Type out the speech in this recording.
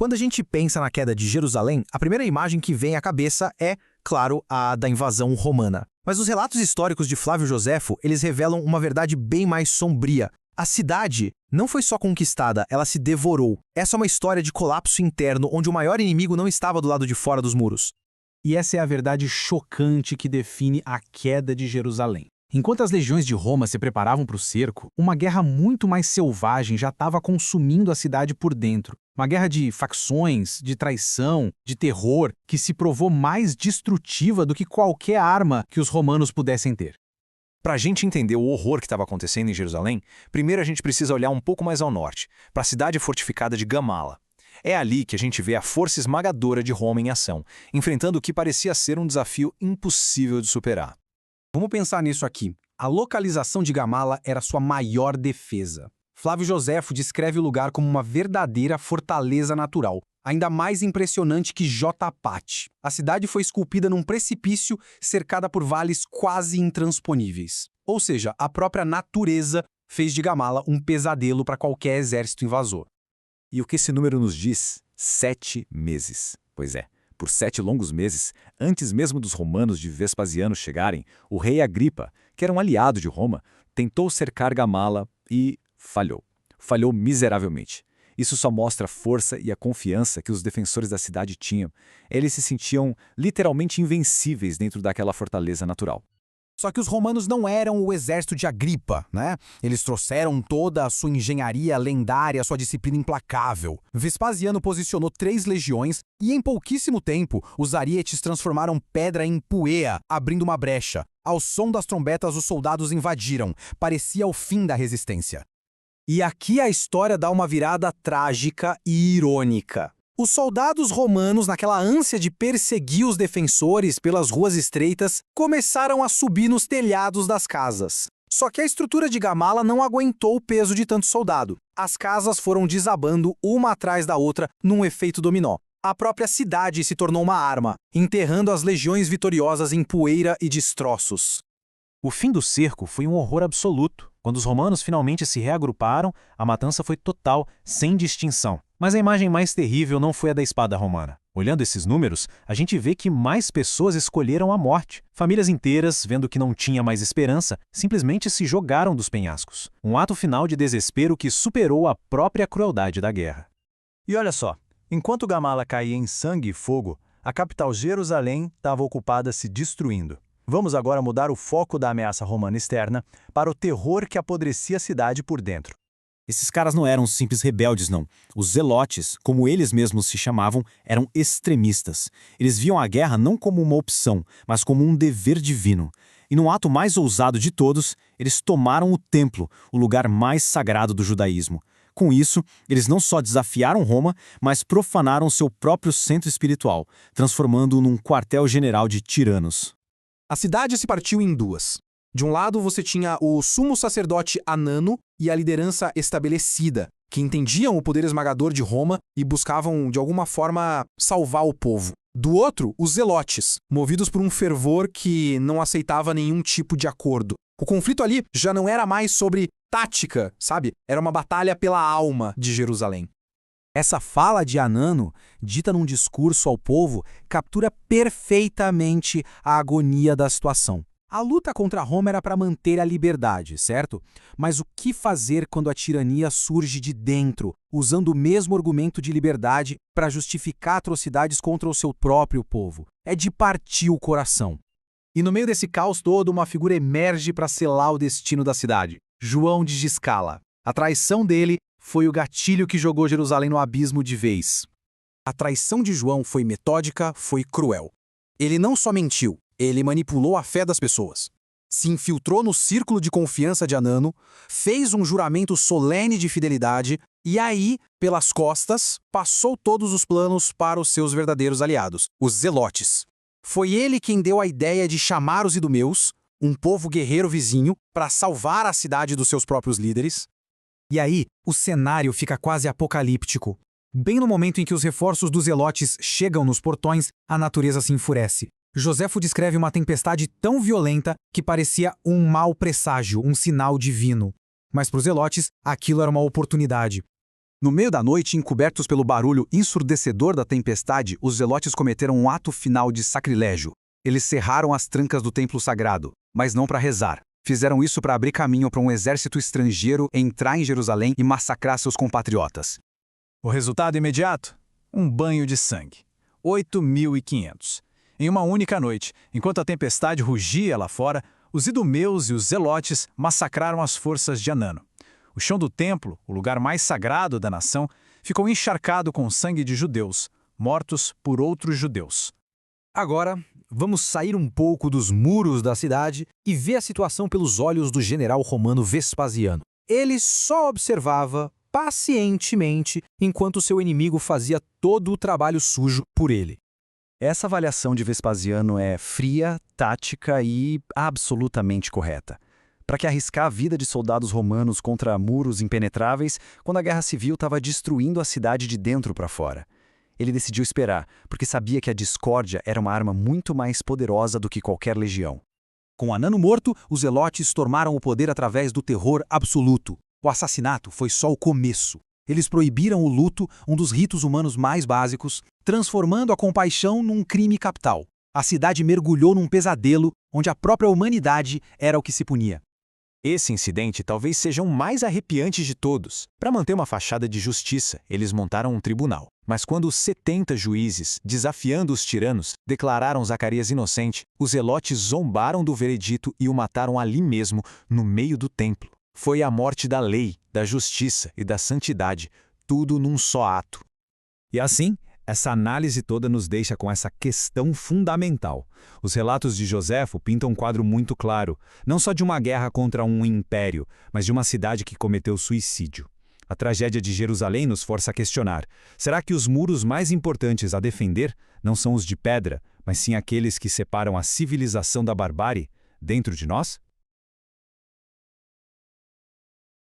Quando a gente pensa na queda de Jerusalém, a primeira imagem que vem à cabeça é, claro, a da invasão romana. Mas os relatos históricos de Flávio Joséfo, eles revelam uma verdade bem mais sombria. A cidade não foi só conquistada, ela se devorou. Essa é uma história de colapso interno, onde o maior inimigo não estava do lado de fora dos muros. E essa é a verdade chocante que define a queda de Jerusalém. Enquanto as legiões de Roma se preparavam para o cerco, uma guerra muito mais selvagem já estava consumindo a cidade por dentro. Uma guerra de facções, de traição, de terror, que se provou mais destrutiva do que qualquer arma que os romanos pudessem ter. Para a gente entender o horror que estava acontecendo em Jerusalém, primeiro a gente precisa olhar um pouco mais ao norte, para a cidade fortificada de Gamala. É ali que a gente vê a força esmagadora de Roma em ação, enfrentando o que parecia ser um desafio impossível de superar. Vamos pensar nisso aqui. A localização de Gamala era sua maior defesa. Flávio Joséfo descreve o lugar como uma verdadeira fortaleza natural, ainda mais impressionante que Jotapate. A cidade foi esculpida num precipício cercada por vales quase intransponíveis. Ou seja, a própria natureza fez de Gamala um pesadelo para qualquer exército invasor. E o que esse número nos diz? 7 meses. Pois é. Por 7 longos meses, antes mesmo dos romanos de Vespasiano chegarem, o rei Agripa, que era um aliado de Roma, tentou cercar Gamala e falhou. Falhou miseravelmente. Isso só mostra a força e a confiança que os defensores da cidade tinham. Eles se sentiam literalmente invencíveis dentro daquela fortaleza natural. Só que os romanos não eram o exército de Agripa, né? Eles trouxeram toda a sua engenharia lendária, sua disciplina implacável. Vespasiano posicionou 3 legiões e, em pouquíssimo tempo, os arietes transformaram pedra em poeira, abrindo uma brecha. Ao som das trombetas, os soldados invadiram. Parecia o fim da resistência. E aqui a história dá uma virada trágica e irônica. Os soldados romanos, naquela ânsia de perseguir os defensores pelas ruas estreitas, começaram a subir nos telhados das casas. Só que a estrutura de Gamala não aguentou o peso de tanto soldado. As casas foram desabando uma atrás da outra num efeito dominó. A própria cidade se tornou uma arma, enterrando as legiões vitoriosas em poeira e destroços. O fim do cerco foi um horror absoluto. Quando os romanos finalmente se reagruparam, a matança foi total, sem distinção. Mas a imagem mais terrível não foi a da espada romana. Olhando esses números, a gente vê que mais pessoas escolheram a morte. Famílias inteiras, vendo que não tinha mais esperança, simplesmente se jogaram dos penhascos. Um ato final de desespero que superou a própria crueldade da guerra. E olha só, enquanto Gamala caía em sangue e fogo, a capital Jerusalém estava ocupada se destruindo. Vamos agora mudar o foco da ameaça romana externa para o terror que apodrecia a cidade por dentro. Esses caras não eram simples rebeldes, não. Os zelotes, como eles mesmos se chamavam, eram extremistas. Eles viam a guerra não como uma opção, mas como um dever divino. E no ato mais ousado de todos, eles tomaram o templo, o lugar mais sagrado do judaísmo. Com isso, eles não só desafiaram Roma, mas profanaram seu próprio centro espiritual, transformando-o num quartel-general de tiranos. A cidade se partiu em 2. De um lado, você tinha o sumo sacerdote Anano e a liderança estabelecida, que entendiam o poder esmagador de Roma e buscavam, de alguma forma, salvar o povo. Do outro, os zelotes, movidos por um fervor que não aceitava nenhum tipo de acordo. O conflito ali já não era mais sobre tática, sabe? Era uma batalha pela alma de Jerusalém. Essa fala de Anano, dita num discurso ao povo, captura perfeitamente a agonia da situação. A luta contra Roma era para manter a liberdade, certo? Mas o que fazer quando a tirania surge de dentro, usando o mesmo argumento de liberdade para justificar atrocidades contra o seu próprio povo? É de partir o coração. E no meio desse caos todo, uma figura emerge para selar o destino da cidade: João de Giscala. A traição dele foi o gatilho que jogou Jerusalém no abismo de vez. A traição de João foi metódica, foi cruel. Ele não só mentiu, ele manipulou a fé das pessoas. Se infiltrou no círculo de confiança de Anano, fez um juramento solene de fidelidade e aí, pelas costas, passou todos os planos para os seus verdadeiros aliados, os zelotes. Foi ele quem deu a ideia de chamar os idumeus, um povo guerreiro vizinho, para salvar a cidade dos seus próprios líderes. E aí, o cenário fica quase apocalíptico. Bem no momento em que os reforços dos zelotes chegam nos portões, a natureza se enfurece. Joséfo descreve uma tempestade tão violenta que parecia um mau presságio, um sinal divino. Mas para os zelotes, aquilo era uma oportunidade. No meio da noite, encobertos pelo barulho ensurdecedor da tempestade, os zelotes cometeram um ato final de sacrilégio. Eles cerraram as trancas do templo sagrado, mas não para rezar. Fizeram isso para abrir caminho para um exército estrangeiro entrar em Jerusalém e massacrar seus compatriotas. O resultado imediato? Um banho de sangue. 8.500. Em uma única noite, enquanto a tempestade rugia lá fora, os idumeus e os zelotes massacraram as forças de Anano. O chão do templo, o lugar mais sagrado da nação, ficou encharcado com sangue de judeus, mortos por outros judeus. Agora, vamos sair um pouco dos muros da cidade e ver a situação pelos olhos do general romano Vespasiano. Ele só observava pacientemente enquanto seu inimigo fazia todo o trabalho sujo por ele. Essa avaliação de Vespasiano é fria, tática e absolutamente correta. Para que arriscar a vida de soldados romanos contra muros impenetráveis quando a guerra civil estava destruindo a cidade de dentro para fora? Ele decidiu esperar, porque sabia que a discórdia era uma arma muito mais poderosa do que qualquer legião. Com Anano morto, os zelotes tomaram o poder através do terror absoluto. O assassinato foi só o começo. Eles proibiram o luto, um dos ritos humanos mais básicos, transformando a compaixão num crime capital. A cidade mergulhou num pesadelo onde a própria humanidade era o que se punia. Esse incidente talvez seja o mais arrepiante de todos. Para manter uma fachada de justiça, eles montaram um tribunal. Mas quando os 70 juízes, desafiando os tiranos, declararam Zacarias inocente, os zelotes zombaram do veredito e o mataram ali mesmo, no meio do templo. Foi a morte da lei, da justiça e da santidade, tudo num só ato. E assim, essa análise toda nos deixa com essa questão fundamental. Os relatos de Joséfo pintam um quadro muito claro, não só de uma guerra contra um império, mas de uma cidade que cometeu suicídio. A tragédia de Jerusalém nos força a questionar: será que os muros mais importantes a defender não são os de pedra, mas sim aqueles que separam a civilização da barbárie dentro de nós?